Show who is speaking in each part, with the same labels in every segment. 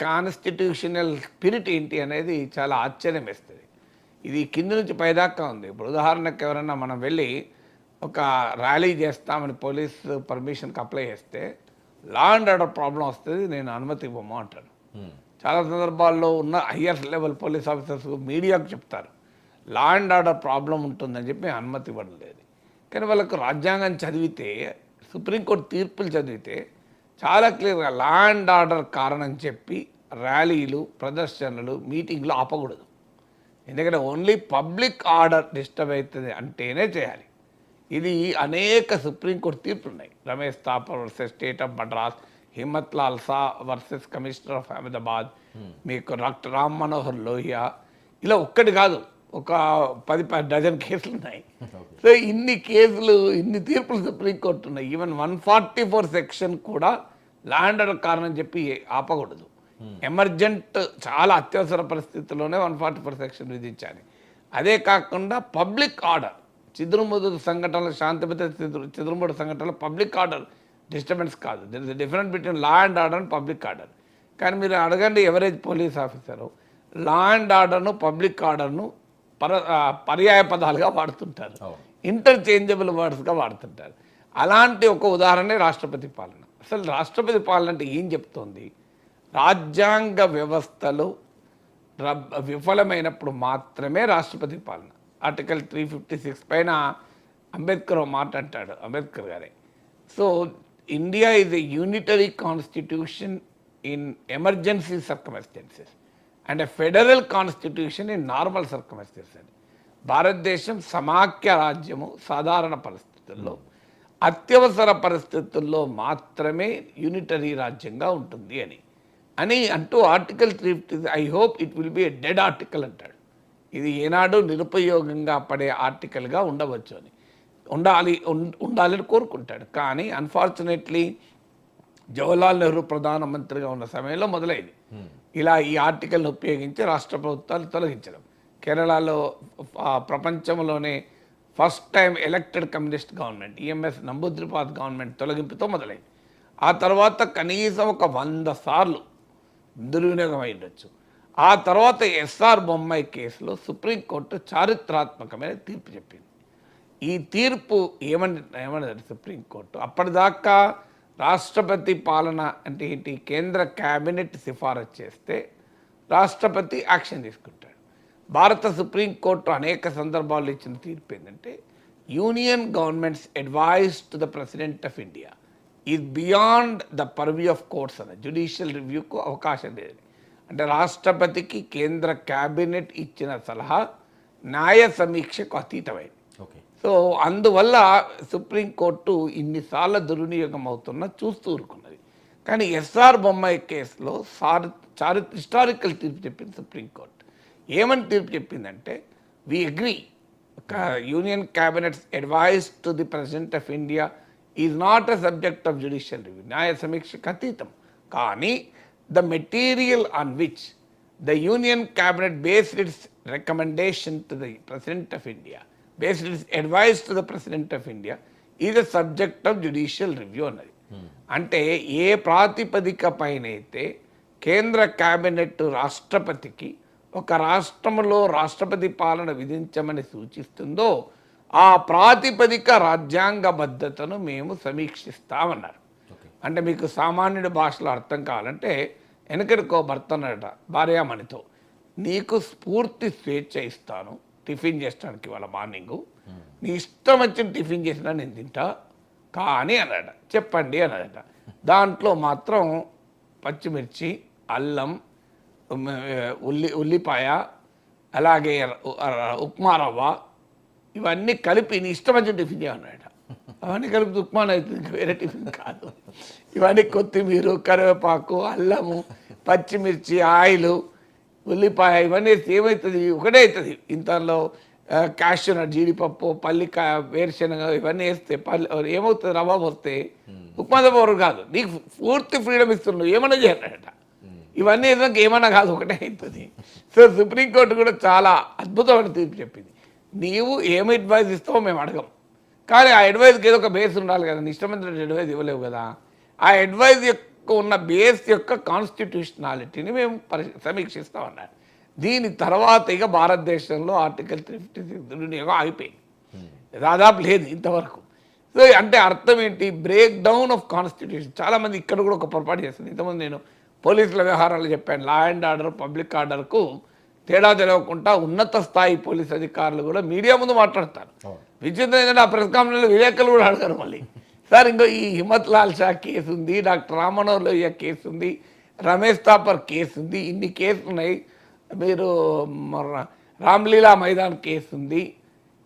Speaker 1: Constitutional spirit ఏంటి అనేది చాలా ఆశ్చర్యం వేస్తుంది. ఇది కింది నుంచి పైదాకా ఉంది. ఇప్పుడు ఉదాహరణకు ఎవరైనా మనం వెళ్ళి ఒక ర్యాలీ చేస్తామని పోలీస్ పర్మిషన్కి అప్లై చేస్తే లా అండ్ ఆర్డర్ ప్రాబ్లం వస్తుంది, నేను అనుమతి ఇవ్వము అంటారు. చాలా సందర్భాల్లో ఉన్న హయ్యర్ లెవెల్ పోలీస్ ఆఫీసర్స్ మీడియాకు చెప్తారు లా అండ్ ఆర్డర్ ప్రాబ్లం ఉంటుందని చెప్పి అనుమతి ఇవ్వడం లేదు. కానీ వాళ్ళకు రాజ్యాంగం చదివితే, సుప్రీంకోర్టు తీర్పులు చదివితే చాలా క్లియర్గా లా అండ్ ఆర్డర్ కారణం చెప్పి ర్యాలీలు, ప్రదర్శనలు, మీటింగ్లు ఆపకూడదు. ఎందుకంటే ఓన్లీ పబ్లిక్ ఆర్డర్ డిస్టర్బ్ అవుతుంది అంటేనే చేయాలి. ఇది అనేక సుప్రీంకోర్టు తీర్పులు ఉన్నాయి. Ramesh Thapar versus state of Madras, Himmat Lal saw versus commissioner of Ahmedabad, మీకు డాక్టర్ రామ్ మనోహర్ లోహియా, ఇలా ఒక్కటి కాదు, ఒక 10 డజన్ కేసులు ఉన్నాయి. సో ఇన్ని కేసులు, ఇన్ని తీర్పులు సుప్రీంకోర్టు ఉన్నాయి. ఈవెన్ 144 సెక్షన్ కూడా లా అండ్ ఆర్డర్ కారణం చెప్పి ఆపకూడదు. ఎమర్జెంట్, చాలా అత్యవసర పరిస్థితుల్లోనే 144 సెక్షన్ విధించాలి. అదే కాకుండా పబ్లిక్ ఆర్డర్, చిదురుముదు సంఘటనలు, శాంతిభద్రత చిదురుముడు సంఘటనలు పబ్లిక్ ఆర్డర్ డిస్టర్బెన్స్ కాదు. There is difference between law and order and public order. కానీ మీరు అడగండి average police officer, law and ఆర్డర్ను, పబ్లిక్ ఆర్డర్ను పర్యాయ పదాలుగా వాడుతుంటారు, ఇంటర్చేంజబుల్ వర్డ్స్గా వాడుతుంటారు. అలాంటి ఒక ఉదాహరణ రాష్ట్రపతి పాలన. అసలు రాష్ట్రపతి పాలన అంటే ఏం చెప్తోంది? రాజ్యాంగ వ్యవస్థలు విఫలమైనప్పుడు మాత్రమే రాష్ట్రపతి పాలన. ఆర్టికల్ 356 పైన అంబేద్కర్ మాట అంటాడు, అంబేద్కర్ గారే. So India is a unitary constitution in emergency circumstances and a federal constitution in normal circumstances అని. భారతదేశం సమాఖ్య రాజ్యము సాధారణ పరిస్థితుల్లో, అత్యవసర పరిస్థితుల్లో మాత్రమే యూనిటరీ రాజ్యంగా ఉంటుంది అని అంటూ article 356, I hope it will be a dead article అంటాడు. ఇది ఏనాడు నిరుపయోగంగా పడే ఆర్టికల్గా ఉండవచ్చు అని, ఉండాలని కోరుకుంటాడు. కానీ అన్ఫార్చునేట్లీ జవహర్లాల్ నెహ్రూ ప్రధానమంత్రిగా ఉన్న సమయంలో మొదలైంది ఇలా ఈ ఆర్టికల్ని ఉపయోగించి రాష్ట్ర ప్రభుత్వాలు తొలగించడం. కేరళలో ప్రపంచంలోనే first time elected communist government, EMS Namboodiripad government తొలగింపుతో మొదలైంది. ఆ తర్వాత కనీసం ఒక 100 సార్లు దుర్వినియోగం అయ్యుండొచ్చు. ఆ తర్వాత ఎస్ఆర్ బొమ్మాయి కేసులో సుప్రీంకోర్టు చారిత్రాత్మకమైన తీర్పు చెప్పింది. ఈ తీర్పు ఏమన్నది సుప్రీంకోర్టు? అప్పటిదాకా రాష్ట్రపతి పాలన అంటే ఏంటి? కేంద్ర క్యాబినెట్ సిఫారసు చేస్తే రాష్ట్రపతి యాక్షన్ తీసుకుంటాడు. భారత సుప్రీంకోర్టు అనేక సందర్భాల్లో ఇచ్చిన తీర్పు ఏంటంటే union governments advice to the president of India is beyond the purview of courts అన్న, జ్యుడిషియల్ రివ్యూకు అవకాశం లేదు. అంటే రాష్ట్రపతికి కేంద్ర క్యాబినెట్ ఇచ్చిన సలహా న్యాయ సమీక్షకు అతీతమైంది. సో అందువల్ల సుప్రీంకోర్టు ఇన్నిసార్లు దుర్వినియోగం అవుతున్నా చూస్తూ ఊరుకున్నది. కానీ ఎస్ఆర్ బొమ్మాయి కేసులో హిస్టారికల్ తీర్పు చెప్పింది సుప్రీంకోర్టు. ఏమని తీర్పు చెప్పిందంటే, we agree union cabinet's advice to the president of India is not a subject of judicial review, న్యాయ సమీక్షకు అతీతం. కానీ the material on which the Union Cabinet based its recommendation to the President of India, based its advice to the President of India, is a subject of judicial review అన్నది. అంటే ఏ ప్రాతిపదిక పైన అయితే కేంద్ర క్యాబినెట్ రాష్ట్రపతికి ఒక రాష్ట్రంలో రాష్ట్రపతి పాలన విధించమని సూచిస్తుందో ఆ ప్రాతిపదిక రాజ్యాంగబద్ధతను మేము సమీక్షిస్తామన్నారు. అంటే మీకు సామాన్యుడి భాషలో అర్థం కావాలంటే, వెనకడికో భర్త అన్నాడట భార్యామణితో, నీకు స్ఫూర్తి స్వేచ్ఛ ఇస్తాను టిఫిన్ చేసడానికి వాళ్ళ మార్నింగు, నీ ఇష్టం వచ్చిన టిఫిన్ చేసినా నేను తింటా, కానీ అన్నాడట. చెప్పండి అన్నాడట. దాంట్లో మాత్రం పచ్చిమిర్చి, అల్లం, ఉల్లిపాయ, అలాగే ఉప్మా రవ్వ, ఇవన్నీ కలిపి నీ ఇష్టం వచ్చిన టిఫిన్ చేయమన్నాడట. అవన్నీ కలిపి ఉప్మా అవుతుంది, ఇంకా వేరే టిఫిన్ కాదు. ఇవన్నీ కొత్తిమీర, కరివేపాకు, అల్లము, పచ్చిమిర్చి, ఆయిలు, ఉల్లిపాయ, ఇవన్నీ వేస్తే ఏమవుతుంది? ఒకటే అవుతుంది. ఇంతలో క్యాష్యూ నట్, జీడిపప్పు, పల్లికాయ, వేరుశనగ ఇవన్నీ వేస్తే ఏమవుతుంది? రవ్వ వస్తే ఉప్మా రవ్వ కాదు. నీకు పూర్తి ఫ్రీడమ్ ఇస్తున్నావు, ఏమన్నా చేయాలట. ఇవన్నీ వేసాక ఏమన్నా కాదు, ఒకటే అవుతుంది. సో సుప్రీంకోర్టు కూడా చాలా అద్భుతమైన తీర్పు చెప్పింది. నీవు ఏమి అడ్వైజ్ ఇస్తావో మేము అడగం, కానీ ఆ అడ్వైజ్కి ఏదో ఒక బేస్ ఉండాలి కదా. ఇష్టమైన అడ్వైజ్ ఇవ్వలేవు కదా. ఆ అడ్వైజ్ ఉన్న బేస్ యొక్క కాన్స్టిట్యూషనాలిటీని మేము సమీక్షిస్తూ ఉన్నాం. దీని తర్వాత ఇక భారతదేశంలో ఆర్టికల్ 356 దుర్వినియోగం ఆగిపోయింది, దాదాపు లేదు ఇంతవరకు. సో అంటే అర్థం ఏంటి? Break down of constitution. చాలామంది ఇక్కడ కూడా ఒక పొరపాటు చేస్తుంది. ఇంతకుముందు నేను పోలీసుల వ్యవహారాలు చెప్పాను. లా అండ్ ఆర్డర్, పబ్లిక్ ఆర్డర్కు తేడా తెలియకుండా ఉన్నత స్థాయి పోలీస్ అధికారులు కూడా మీడియా ముందు మాట్లాడతారు. విచిత్రం ఏంటంటే ఆ ప్రెస్ కాన్ఫరెన్స్లో విలేకరులు కూడా అడగారు మళ్ళీ. సార్ ఇంకో ఈ హిమ్మత్ లాల్ షా కేసు ఉంది, డాక్టర్ రామ్మనోహర్ లోహియా కేసు ఉంది, రమేష్ థాపర్ కేసు ఉంది, ఇన్ని కేసులు ఉన్నాయి, మీరు రామ్లీలా మైదాన్ కేసు ఉంది,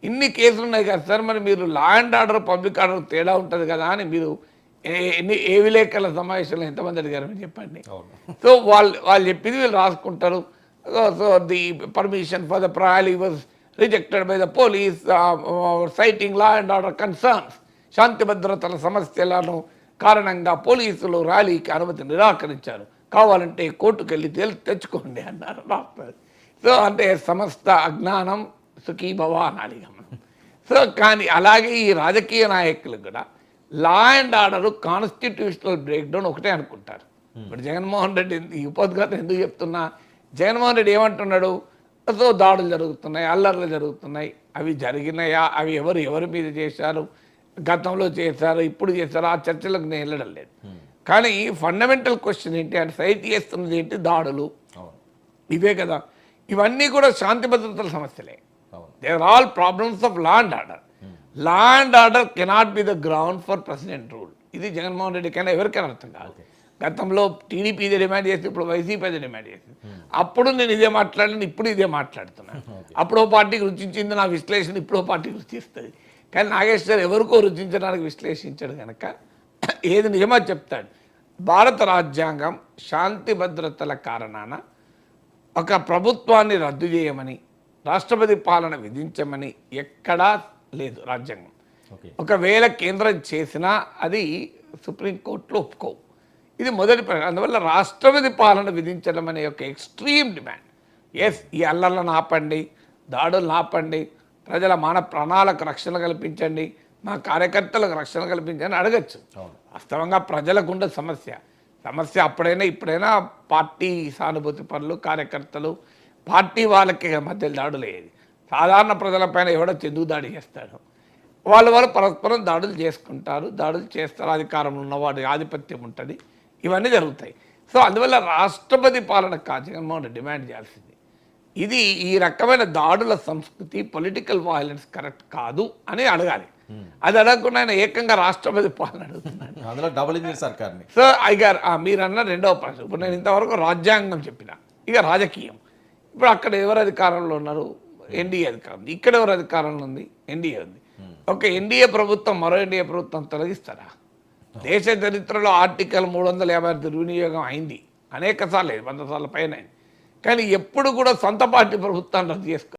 Speaker 1: ఇన్ని కేసులు ఉన్నాయి కదా సార్, మరి మీరు లా అండ్ ఆర్డర్, పబ్లిక్ ఆర్డర్ తేడా ఉంటుంది కదా అని మీరు ఏ విలేకరుల సమావేశంలో ఎంతమంది అడిగారు మీరు చెప్పండి. సో వాళ్ళు చెప్పింది వీళ్ళు రాసుకుంటారు. So the permission for the rally was rejected by the police citing law and order concerns. శాంతి భద్రతల సమస్యలను కారణంగా పోలీసులు ర్యాలీకి అనుమతి నిరాకరించారు, కావాలంటే కోర్టుకు వెళ్ళి తెచ్చుకోండి అన్నారు రాస్తారు. సో అంటే సమస్త అజ్ఞానం సుఖీభవ అనాలి మనం. సో కానీ అలాగే ఈ రాజకీయ నాయకులు కూడా లా and order constitutional break down ఒకటే అనుకుంటారు. ఇప్పుడు జగన్మోహన్ రెడ్డి ఈ ఉపోద్ఘాతం ఎందుకు చెప్తున్నా, జగన్మోహన్ రెడ్డి ఏమంటున్నాడు? సో దాడులు జరుగుతున్నాయి, అల్లర్లు జరుగుతున్నాయి, అవి జరిగినాయా, అవి ఎవరి మీద చేశారు, గతంలో చేశారు, ఇప్పుడు చేశారు, ఆ చర్చలకు నేను వెళ్ళడం లేదు. కానీ ఫండమెంటల్ క్వశ్చన్ ఏంటి అంటే సైట్ చేస్తున్నది ఏంటి? దాడులు, ఇవే కదా. ఇవన్నీ కూడా శాంతి భద్రతల సమస్యలే. They are all problems of law and order. Law and order cannot be the ground for president rule. ఇది జగన్మోహన్ రెడ్డికైనా ఎవరికైనా అర్థం కాదు. గతంలో టీడీపీ ఇదే డిమాండ్ చేసి, ఇప్పుడు వైసీపీ అదే డిమాండ్ చేసి, అప్పుడు నేను ఇదే మాట్లాడాను, ఇప్పుడు ఇదే మాట్లాడుతున్నాను. అప్పుడో పార్టీకి రుచించింది నా విశ్లేషణ, ఇప్పుడో పార్టీకి రుచిస్తుంది. కానీ నాగేశ్వర్ ఎవరికో రుచించడానికి విశ్లేషించాడు కనుక ఏది నిజమో చెప్తాడు. భారత రాజ్యాంగం శాంతి భద్రతల కారణాన ఒక ప్రభుత్వాన్ని రద్దు చేయమని, రాష్ట్రపతి పాలన విధించమని ఎక్కడా లేదు రాజ్యాంగం. ఒకవేళ కేంద్రం చేసినా అది సుప్రీంకోర్టులో ఒప్పుకోవు. ఇది మొదటి ప్రశ్న. అందువల్ల రాష్ట్రపతి పాలన విధించడం అనే ఒక ఎక్స్ట్రీమ్ డిమాండ్. ఎస్, ఈ అల్లర్లను ఆపండి, దాడులను ఆపండి, ప్రజల మాన ప్రాణాలకు రక్షణ కల్పించండి, మా కార్యకర్తలకు రక్షణ కల్పించండి అడగచ్చు. వాస్తవంగా ప్రజలకు ఉండే సమస్య అప్పుడైనా ఇప్పుడైనా పార్టీ సానుభూతి పనులు, కార్యకర్తలు, పార్టీ వాళ్ళకి మధ్య దాడులు అయ్యేది. సాధారణ ప్రజలపైన ఎవడో చెందుకు దాడి చేస్తాడు, వాళ్ళు పరస్పరం దాడులు చేస్తారు, అధికారంలో ఉన్నవాడి ఆధిపత్యం ఉంటుంది, ఇవన్నీ జరుగుతాయి. సో అందువల్ల రాష్ట్రపతి పాలన కాదు జగన్మోహన్ రెడ్డి డిమాండ్ చేయాల్సింది. ఇది ఈ రకమైన దాడుల సంస్కృతి, పొలిటికల్ వైలెన్స్ కరెక్ట్ కాదు అని అడగాలి. అది అడగకుండా ఆయన ఏకంగా రాష్ట్రపతి పాలన అడుగుతున్నాడు. సో అయ్యారు మీరన్న రెండవ ప్రశ్న. ఇప్పుడు నేను ఇంతవరకు రాజ్యాంగం చెప్పిన, ఇక రాజకీయం. ఇప్పుడు అక్కడ ఎవరు అధికారంలో ఉన్నారు? ఎన్డీఏ అధికారం. ఇక్కడ ఎవరు అధికారంలో ఉంది? ఎన్డీఏ ఉంది. ఒక ఎన్డీఏ ప్రభుత్వం మరో ఎన్డీఏ ప్రభుత్వం తొలగిస్తారా? దేశ చరిత్రలో ఆర్టికల్ 356 దుర్వినియోగం అయింది అనేక సార్లు, 100 సార్ల పైన. కానీ ఎప్పుడు కూడా సొంత పార్టీ ప్రభుత్వాన్ని రద్దు చేసుకో